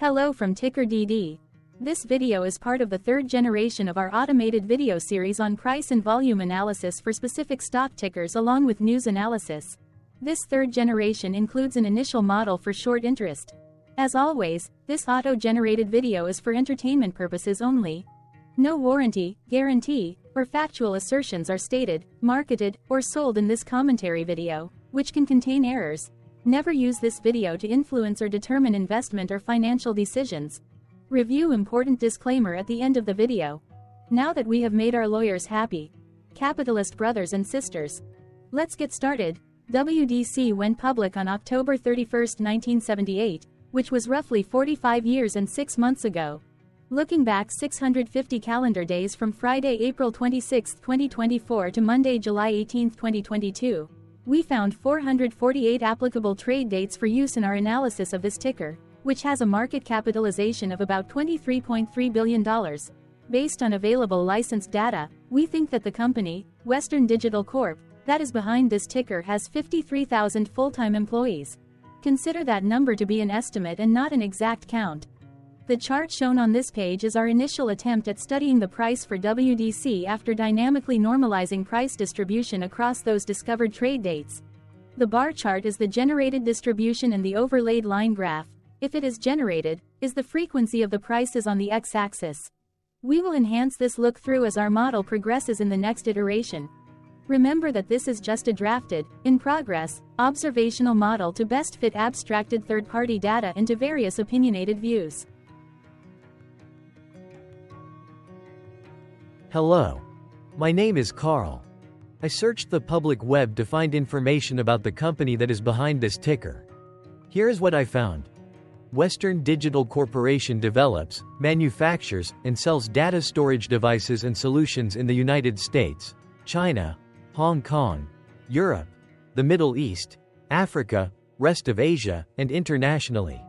Hello from TickerDD. This video is part of the third generation of our automated video series on price and volume analysis for specific stock tickers along with news analysis. This third generation includes an initial model for short interest. As always, this auto-generated video is for entertainment purposes only. No warranty, guarantee, or factual assertions are stated, marketed, or sold in this commentary video, which can contain errors. Never use this video to influence or determine investment or financial decisions. Review important disclaimer at the end of the video. Now that we have made our lawyers happy, capitalist brothers and sisters, let's get started. WDC went public on October 31, 1978, which was roughly 45 years and 6 months ago. Looking back 650 calendar days from Friday, April 26, 2024 to Monday, July 18, 2022. We found 448 applicable trade dates for use in our analysis of this ticker, which has a market capitalization of about $23.3 billion. Based on available licensed data, we think that the company, Western Digital Corp., that is behind this ticker has 53,000 full-time employees. Consider that number to be an estimate and not an exact count. The chart shown on this page is our initial attempt at studying the price for WDC after dynamically normalizing price distribution across those discovered trade dates. The bar chart is the generated distribution and the overlaid line graph, if it is generated, is the frequency of the prices on the x-axis. We will enhance this look-through as our model progresses in the next iteration. Remember that this is just a drafted, in progress, observational model to best fit abstracted third-party data into various opinionated views. Hello. My name is Carl. I searched the public web to find information about the company that is behind this ticker. Here is what I found. Western Digital Corporation develops, manufactures, and sells data storage devices and solutions in the United States, China, Hong Kong, Europe, the Middle East, Africa, rest of Asia, and internationally.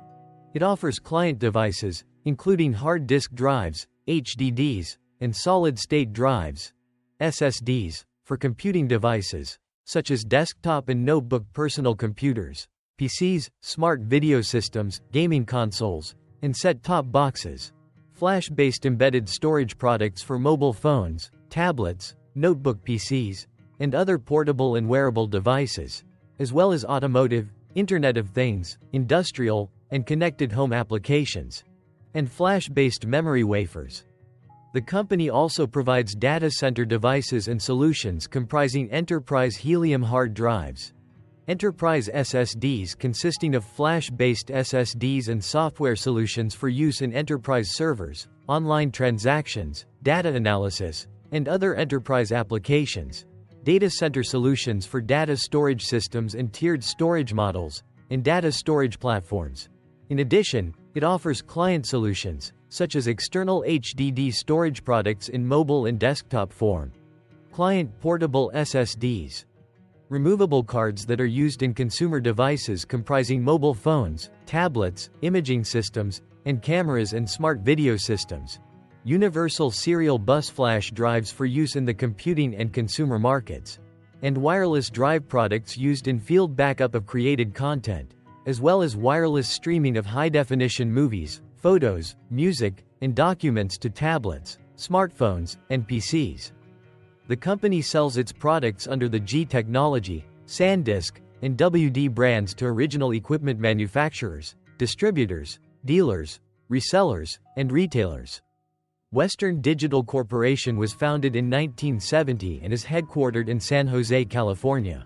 It offers client devices, including hard disk drives, HDDs, and solid-state drives, SSDs, for computing devices, such as desktop and notebook personal computers, PCs, smart video systems, gaming consoles, and set-top boxes, flash-based embedded storage products for mobile phones, tablets, notebook PCs, and other portable and wearable devices, as well as automotive, Internet of Things, industrial, and connected home applications, and flash-based memory wafers. The company also provides data center devices and solutions comprising enterprise helium hard drives, enterprise SSDs consisting of flash-based SSDs and software solutions for use in enterprise servers, online transactions, data analysis, and other enterprise applications, data center solutions for data storage systems and tiered storage models, and data storage platforms. In addition, it offers client solutions, such as external HDD storage products in mobile and desktop form, client portable SSDs, removable cards that are used in consumer devices comprising mobile phones, tablets, imaging systems, and cameras and smart video systems, universal serial bus flash drives for use in the computing and consumer markets, and wireless drive products used in field backup of created content, as well as wireless streaming of high-definition movies, photos, music, and documents to tablets, smartphones, and PCs. The company sells its products under the G Technology, SanDisk, and WD brands to original equipment manufacturers, distributors, dealers, resellers, and retailers. Western Digital Corporation was founded in 1970 and is headquartered in San Jose, California.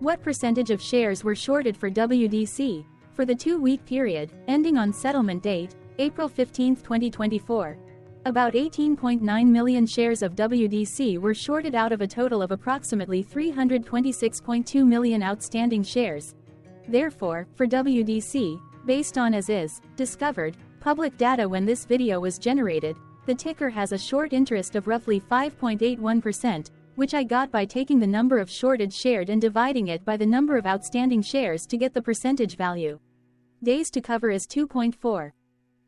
What percentage of shares were shorted for WDC for the 2-week period, ending on settlement date, April 15, 2024? About 18.9 million shares of WDC were shorted out of a total of approximately 326.2 million outstanding shares. Therefore, for WDC, based on as is, discovered, public data when this video was generated, the ticker has a short interest of roughly 5.81%, which I got by taking the number of shorted shared and dividing it by the number of outstanding shares to get the percentage value. Days to cover is 2.4.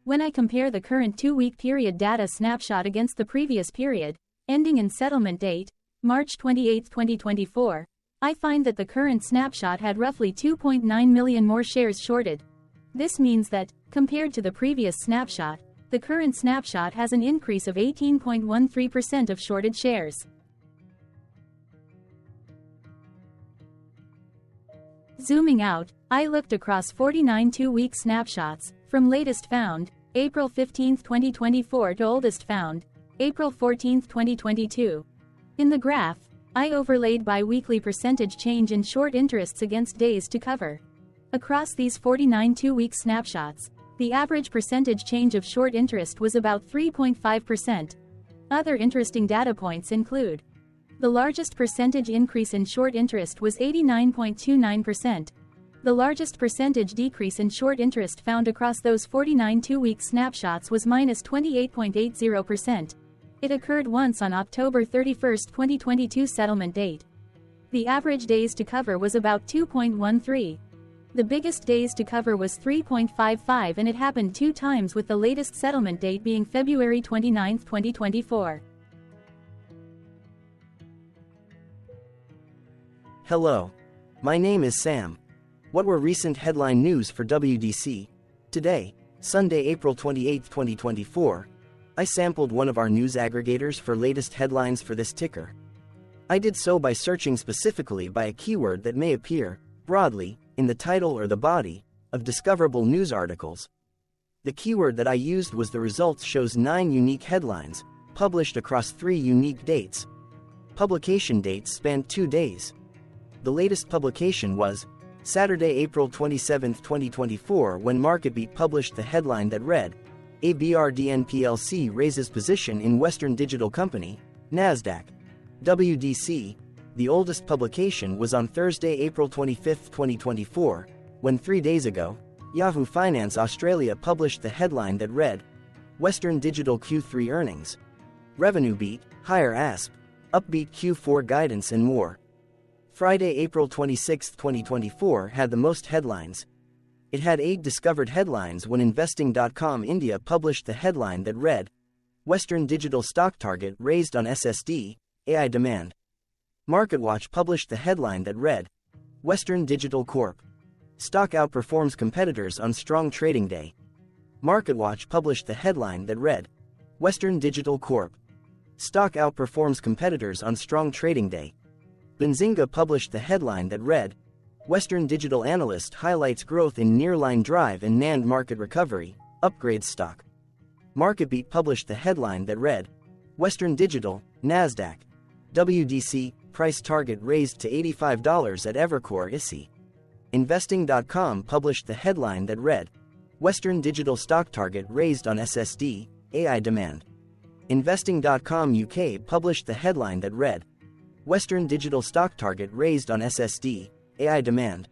When I compare the current 2-week period data snapshot against the previous period, ending in settlement date, March 28, 2024, I find that the current snapshot had roughly 2.9 million more shares shorted. This means that, compared to the previous snapshot, the current snapshot has an increase of 18.13% of shorted shares. Zooming out, I looked across 49 two-week snapshots, from latest found, April 15, 2024 to oldest found, April 14, 2022. In the graph, I overlaid bi-weekly percentage change in short interests against days to cover. Across these 49 two-week snapshots, the average percentage change of short interest was about 3.5%. Other interesting data points include: the largest percentage increase in short interest was 89.29%. The largest percentage decrease in short interest found across those 49 two-week snapshots was minus 28.80%. It occurred once on October 31, 2022 settlement date. The average days to cover was about 2.13. The biggest days to cover was 3.55, and it happened 2 times, with the latest settlement date being February 29, 2024. Hello. My name is Sam. What were recent headline news for WDC? Today, Sunday, April 28, 2024, I sampled one of our news aggregators for latest headlines for this ticker. I did so by searching specifically by a keyword that may appear, broadly, in the title or the body of discoverable news articles. The keyword that I used was the results shows 9 unique headlines, published across 3 unique dates. Publication dates spanned 2 days. The latest publication was Saturday, April 27, 2024, when MarketBeat published the headline that read, ABRDN plc raises position in Western Digital Company, NASDAQ. WDC. The oldest publication was on Thursday, April 25, 2024, when 3 days ago, Yahoo Finance Australia published the headline that read, Western Digital Q3 earnings. Revenue beat, higher ASP, upbeat Q4 guidance and more. Friday, April 26, 2024 had the most headlines. It had 8 discovered headlines when Investing.com India published the headline that read, Western Digital Stock Target Raised on SSD, AI Demand. MarketWatch published the headline that read, Western Digital Corp. Stock outperforms competitors on strong trading day. MarketWatch published the headline that read, Western Digital Corp. Stock outperforms competitors on strong trading day. Benzinga published the headline that read, Western Digital Analyst highlights growth in nearline drive and NAND market recovery, upgrades stock. MarketBeat published the headline that read, Western Digital, NASDAQ. WDC, price target raised to $85 at Evercore ISI. Investing.com published the headline that read, Western Digital Stock Target Raised on SSD, AI Demand. Investing.com UK published the headline that read, Western Digital Stock Target Raised on SSD, AI Demand.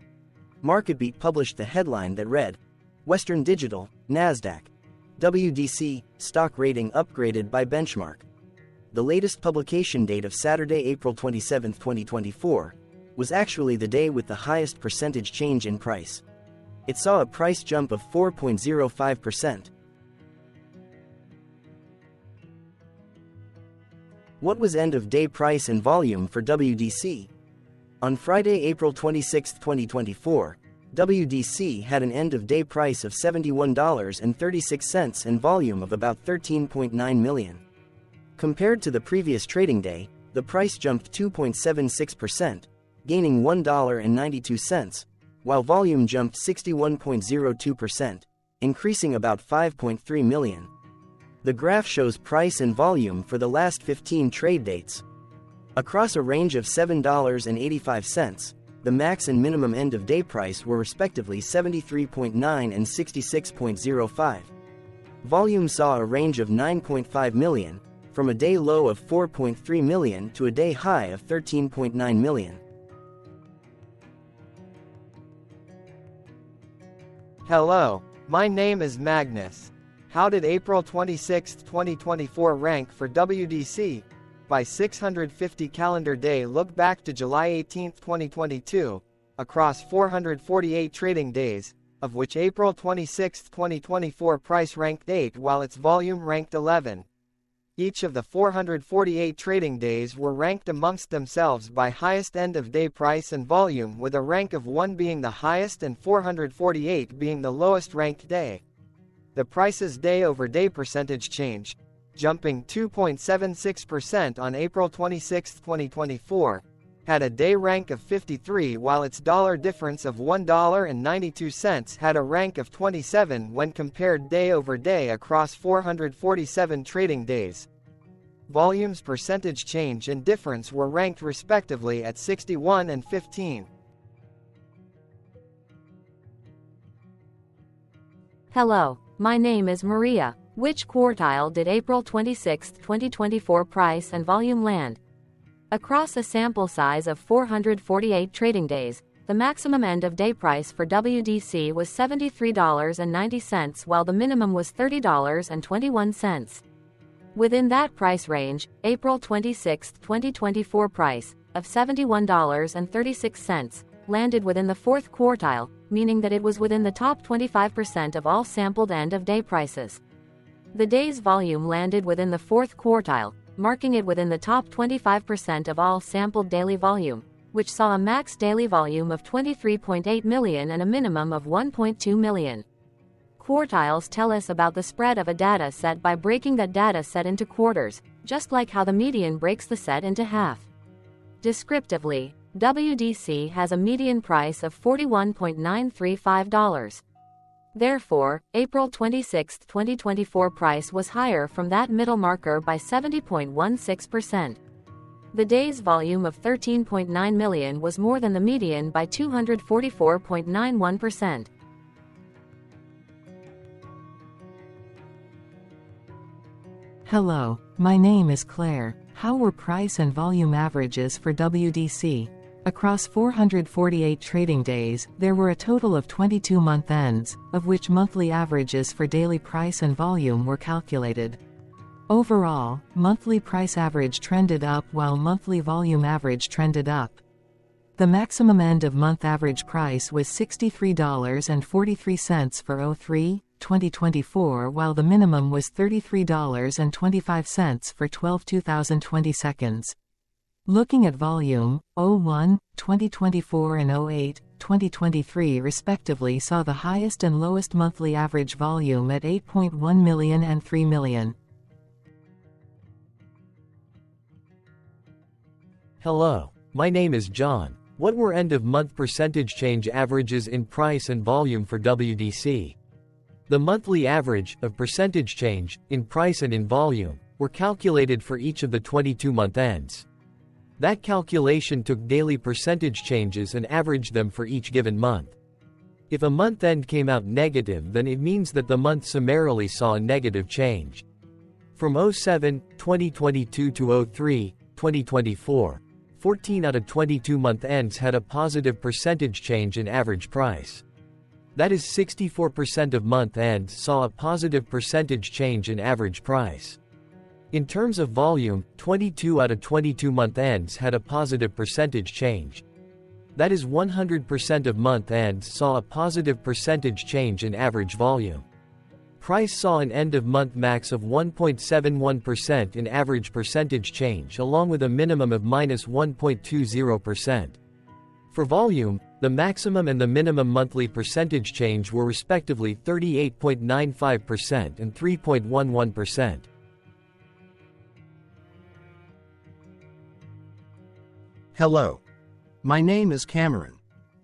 MarketBeat published the headline that read, Western Digital, NASDAQ. WDC, stock rating upgraded by benchmark. The latest publication date of Saturday, April 27, 2024, was actually the day with the highest percentage change in price. It saw a price jump of 4.05%. What was end-of-day price and volume for WDC? On Friday, April 26, 2024, WDC had an end-of-day price of $71.36 and volume of about 13.9 million. Compared to the previous trading day, the price jumped 2.76%, gaining $1.92, while volume jumped 61.02%, increasing about 5.3 million. The graph shows price and volume for the last 15 trade dates. Across a range of $7.85, the max and minimum end-of-day price were respectively 73.9 and 66.05. Volume saw a range of 9.5 million, from a day low of 4.3 million to a day high of 13.9 million. Hello, my name is Magnus. How did April 26, 2024 rank for WDC? By 650 calendar day look back to July 18, 2022, across 448 trading days, of which April 26, 2024 price ranked 8 while its volume ranked 11. Each of the 448 trading days were ranked amongst themselves by highest end-of-day price and volume, with a rank of 1 being the highest and 448 being the lowest ranked day. The price's day-over-day percentage change, jumping 2.76% on April 26, 2024, had a day rank of 53, while its dollar difference of $1.92 had a rank of 27 when compared day over day across 447 trading days. Volume's percentage change and difference were ranked respectively at 61 and 15. Hello, my name is Maria. Which quartile did April 26, 2024 price and volume land? Across a sample size of 448 trading days, the maximum end-of-day price for WDC was $73.90 while the minimum was $30.21. Within that price range, April 26, 2024 price, of $71.36, landed within the fourth quartile, meaning that it was within the top 25% of all sampled end-of-day prices. The day's volume landed within the fourth quartile, marking it within the top 25% of all sampled daily volume, which saw a max daily volume of 23.8 million and a minimum of 1.2 million. Quartiles tell us about the spread of a data set by breaking that data set into quarters, just like how the median breaks the set into half. Descriptively, WDC has a median price of $41.935. Therefore, April 26, 2024 price was higher from that middle marker by 70.16%. The day's volume of 13.9 million was more than the median by 244.91%. Hello, my name is Claire. How were price and volume averages for WDC? Across 448 trading days, there were a total of 22 month ends, of which monthly averages for daily price and volume were calculated. Overall, monthly price average trended up while monthly volume average trended up. The maximum end-of-month average price was $63.43 for 03/2024 while the minimum was $33.25 for 12/2020. Looking at volume, 01/2024 and 08/2023 respectively saw the highest and lowest monthly average volume at 8.1 million and 3 million. Hello, my name is John. What were end-of-month percentage change averages in price and volume for WDC? The monthly average of percentage change in price and in volume were calculated for each of the 22 month ends. That calculation took daily percentage changes and averaged them for each given month. If a month end came out negative, then it means that the month summarily saw a negative change. From 07/2022 to 03/2024, 14 out of 22 month ends had a positive percentage change in average price. That is 64% of month ends saw a positive percentage change in average price. In terms of volume, 22 out of 22 month ends had a positive percentage change. That is 100% of month ends saw a positive percentage change in average volume. Price saw an end-of-month max of 1.71% in average percentage change along with a minimum of -1.20%. For volume, the maximum and the minimum monthly percentage change were respectively 38.95% and 3.11%. Hello. My name is Cameron.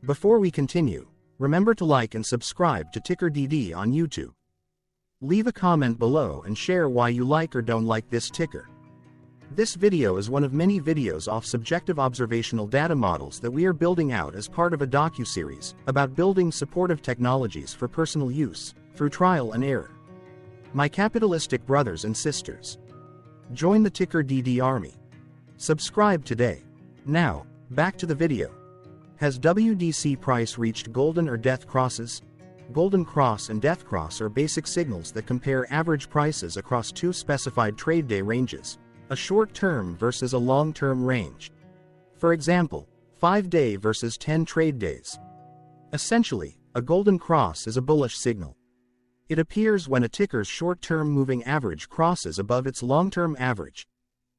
Before we continue, remember to like and subscribe to TickerDD on YouTube. Leave a comment below and share why you like or don't like this ticker. This video is one of many videos off subjective observational data models that we are building out as part of a docu-series about building supportive technologies for personal use, through trial and error. My capitalistic brothers and sisters, join the TickerDD army. Subscribe today. Now, back to the video. Has WDC price reached golden or death crosses? Golden cross and death cross are basic signals that compare average prices across two specified trade day ranges, a short-term versus a long-term range. For example, 5-day versus 10 trade days. Essentially, a golden cross is a bullish signal. It appears when a ticker's short-term moving average crosses above its long-term average.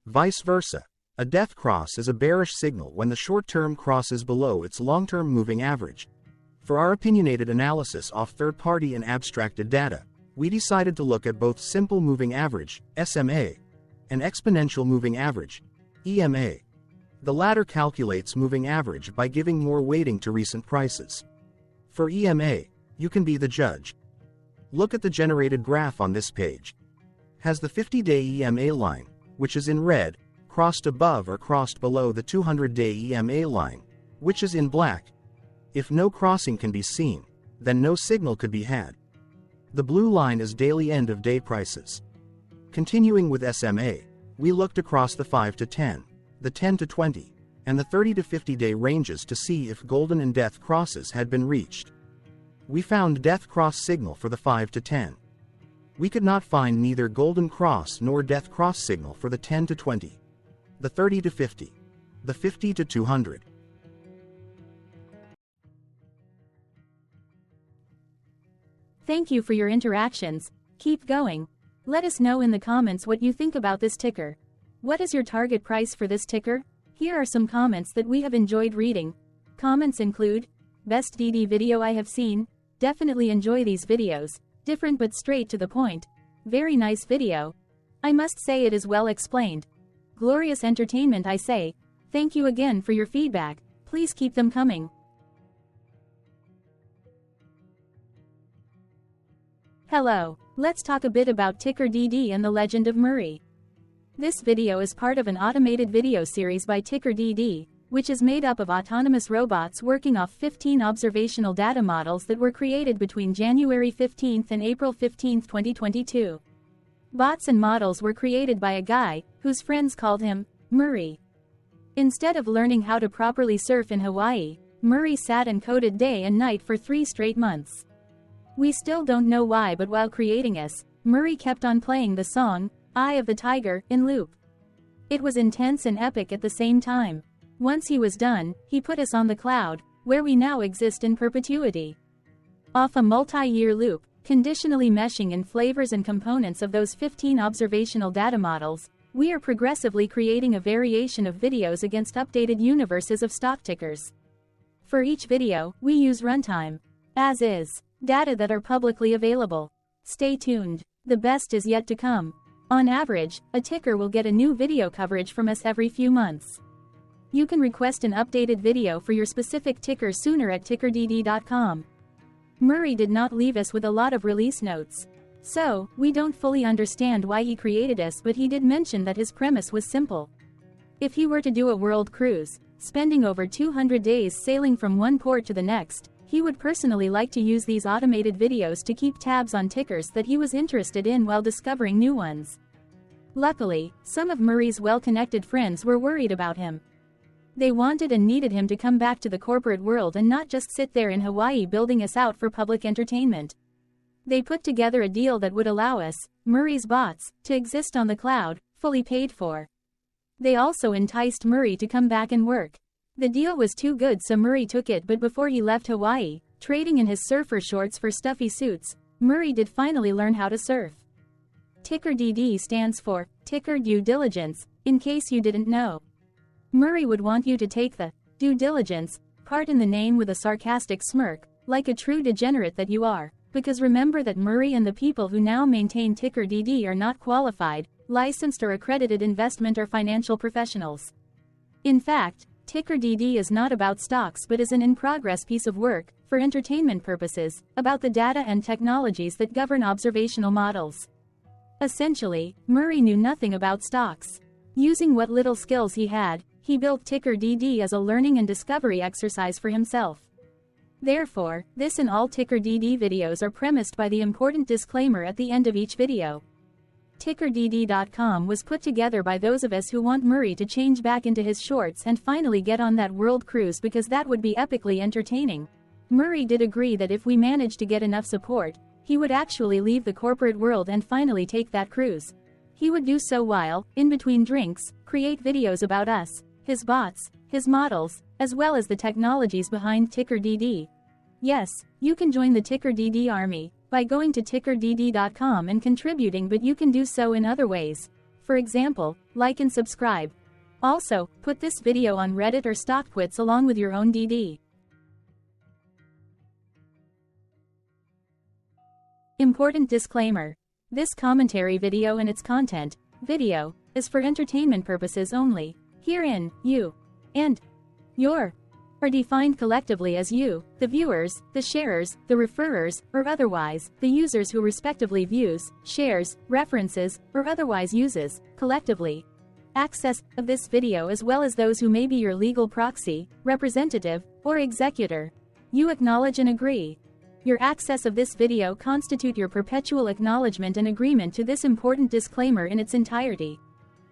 Vice versa, a death cross is a bearish signal when the short-term crosses below its long-term moving average. For our opinionated analysis off third-party and abstracted data, we decided to look at both simple moving average, SMA, and exponential moving average, EMA. The latter calculates moving average by giving more weighting to recent prices. For EMA, you can be the judge. Look at the generated graph on this page. Has the 50-day EMA line, which is in red, crossed above or crossed below the 200-day EMA line, which is in black? If no crossing can be seen, then no signal could be had. The blue line is daily end-of-day prices. Continuing with SMA, we looked across the 5 to 10, the 10 to 20, and the 30 to 50-day ranges to see if golden and death crosses had been reached. We found death cross signal for the 5 to 10. We could not find neither golden cross nor death cross signal for the 10 to 20, the 30 to 50, the 50 to 200. Thank you for your interactions. Keep going. Let us know in the comments what you think about this ticker. What is your target price for this ticker? Here are some comments that we have enjoyed reading. Comments include, best DD video I have seen, definitely enjoy these videos, different but straight to the point, very nice video. I must say it is well explained. Glorious entertainment I say, thank you again for your feedback, please keep them coming. Hello, let's talk a bit about TickerDD and the Legend of Murray. This video is part of an automated video series by TickerDD, which is made up of autonomous robots working off 15 observational data models that were created between January 15 and April 15, 2022. Bots and models were created by a guy, whose friends called him Murray. Instead of learning how to properly surf in Hawaii, Murray sat and coded day and night for 3 straight months. We still don't know why, but while creating us, Murray kept on playing the song, Eye of the Tiger, in loop. It was intense and epic at the same time. Once he was done, he put us on the cloud, where we now exist in perpetuity. Off a multi-year loop, conditionally meshing in flavors and components of those 15 observational data models, we are progressively creating a variation of videos against updated universes of stock tickers. For each video, we use runtime, as is, data that are publicly available. Stay tuned. The best is yet to come. On average, a ticker will get a new video coverage from us every few months. You can request an updated video for your specific ticker sooner at TickerDD.com. Murray did not leave us with a lot of release notes. So, we don't fully understand why he created us, but he did mention that his premise was simple. If he were to do a world cruise, spending over 200 days sailing from one port to the next, he would personally like to use these automated videos to keep tabs on tickers that he was interested in while discovering new ones. Luckily, some of Murray's well-connected friends were worried about him. They wanted and needed him to come back to the corporate world and not just sit there in Hawaii building us out for public entertainment. They put together a deal that would allow us, Murray's bots, to exist on the cloud, fully paid for. They also enticed Murray to come back and work. The deal was too good, so Murray took it, but before he left Hawaii, trading in his surfer shorts for stuffy suits, Murray did finally learn how to surf. TickerDD stands for Ticker Due Diligence, in case you didn't know. Murray would want you to take the due diligence part in the name with a sarcastic smirk, like a true degenerate that you are, because remember that Murray and the people who now maintain TickerDD are not qualified, licensed or accredited investment or financial professionals. In fact, TickerDD is not about stocks but is an in-progress piece of work, for entertainment purposes, about the data and technologies that govern observational models. Essentially, Murray knew nothing about stocks. Using what little skills he had, he built TickerDD as a learning and discovery exercise for himself. Therefore, this and all TickerDD videos are premised by the important disclaimer at the end of each video. TickerDD.com was put together by those of us who want Murray to change back into his shorts and finally get on that world cruise, because that would be epically entertaining. Murray did agree that if we managed to get enough support, he would actually leave the corporate world and finally take that cruise. He would do so while, in between drinks, create videos about us, his bots, his models, as well as the technologies behind TickerDD. Yes, you can join the TickerDD army by going to TickerDD.com and contributing, but you can do so in other ways. For example, like and subscribe. Also, put this video on Reddit or StockTwits along with your own DD. Important disclaimer. This commentary video and its content, video, is for entertainment purposes only. Herein, you and your are defined collectively as you, the viewers, the sharers, the referrers, or otherwise, the users who respectively views, shares, references, or otherwise uses, collectively, access of this video, as well as those who may be your legal proxy, representative, or executor. You acknowledge and agree. Your access of this video constitute your perpetual acknowledgement and agreement to this important disclaimer in its entirety.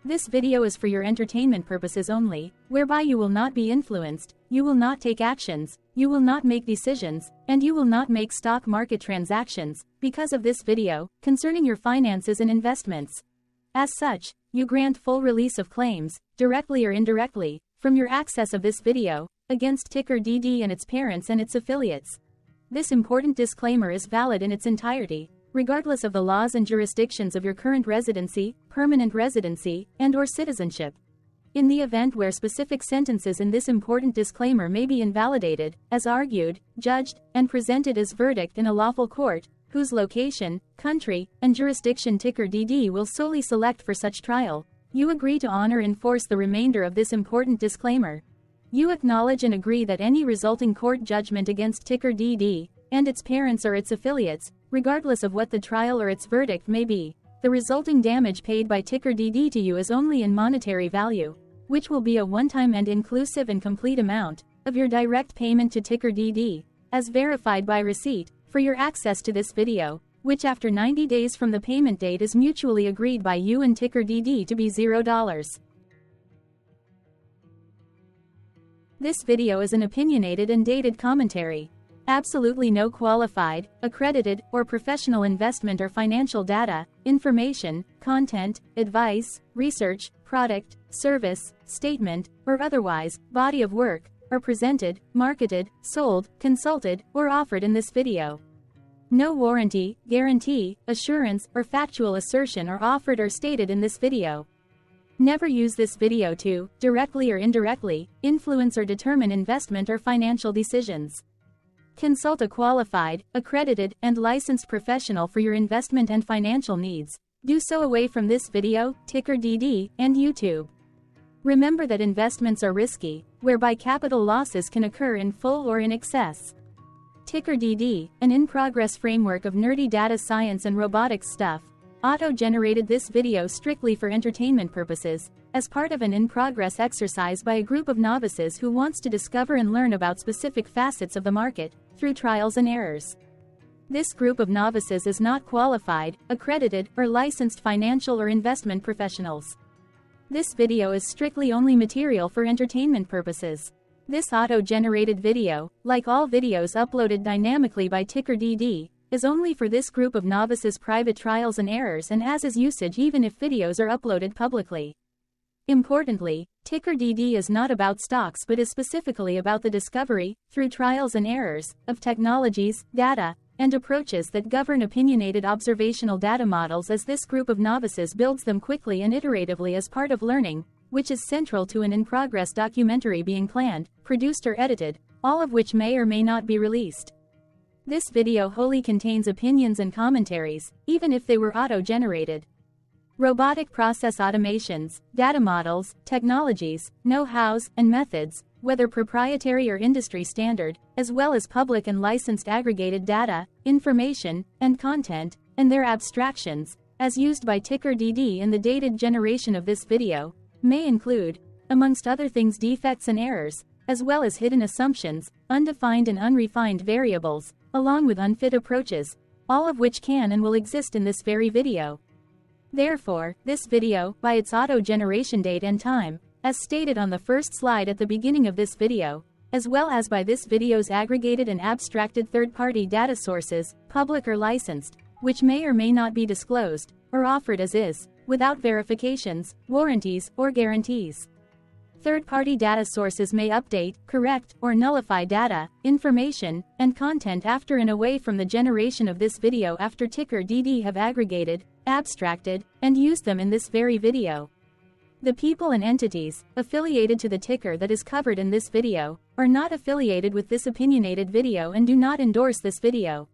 This video is for your entertainment purposes only, whereby you will not be influenced, you will not take actions, you will not make decisions, and you will not make stock market transactions, because of this video, concerning your finances and investments. As such, you grant full release of claims, directly or indirectly, from your access of this video, against TickerDD and its parents and its affiliates. This important disclaimer is valid in its entirety, regardless of the laws and jurisdictions of your current residency, permanent residency, and/or citizenship. In the event where specific sentences in this important disclaimer may be invalidated, as argued, judged, and presented as verdict in a lawful court, whose location, country, and jurisdiction TickerDD will solely select for such trial, you agree to honor and enforce the remainder of this important disclaimer. You acknowledge and agree that any resulting court judgment against TickerDD and its parents or its affiliates, regardless of what the trial or its verdict may be, the resulting damage paid by TickerDD to you is only in monetary value, which will be a one-time and inclusive and complete amount of your direct payment to TickerDD, as verified by receipt, for your access to this video, which after 90 days from the payment date is mutually agreed by you and TickerDD to be $0. This video is an opinionated and dated commentary. Absolutely no qualified, accredited, or professional investment or financial data, information, content, advice, research, product, service, statement, or otherwise, body of work, are presented, marketed, sold, consulted, or offered in this video. No warranty, guarantee, assurance, or factual assertion are offered or stated in this video. Never use this video to, directly or indirectly, influence or determine investment or financial decisions. Consult a qualified, accredited, and licensed professional for your investment and financial needs. Do so away from this video, TickerDD, and YouTube. Remember that investments are risky, whereby capital losses can occur in full or in excess. TickerDD, an in-progress framework of nerdy data science and robotics stuff, auto-generated this video strictly for entertainment purposes, as part of an in-progress exercise by a group of novices who wants to discover and learn about specific facets of the market, through trials and errors. This group of novices is not qualified, accredited, or licensed financial or investment professionals. This video is strictly only material for entertainment purposes. This auto-generated video, like all videos uploaded dynamically by TickerDD, is only for this group of novices' private trials and errors and as is usage even if videos are uploaded publicly. Importantly, TickerDD is not about stocks but is specifically about the discovery, through trials and errors, of technologies, data, and approaches that govern opinionated observational data models as this group of novices builds them quickly and iteratively as part of learning, which is central to an in-progress documentary being planned, produced or edited, all of which may or may not be released. This video wholly contains opinions and commentaries, even if they were auto-generated. Robotic process automations, data models, technologies, know-hows, and methods, whether proprietary or industry standard, as well as public and licensed aggregated data, information, and content, and their abstractions, as used by TickerDD in the dated generation of this video, may include, amongst other things, defects and errors, as well as hidden assumptions, undefined and unrefined variables, along with unfit approaches, all of which can and will exist in this very video. Therefore, this video, by its auto-generation date and time, as stated on the first slide at the beginning of this video, as well as by this video's aggregated and abstracted third-party data sources, public or licensed, which may or may not be disclosed, or offered as is, without verifications, warranties, or guarantees. Third-party data sources may update, correct, or nullify data, information, and content after and away from the generation of this video after TickerDD have aggregated, abstracted, and used them in this very video. The people and entities affiliated to the ticker that is covered in this video are not affiliated with this opinionated video and do not endorse this video.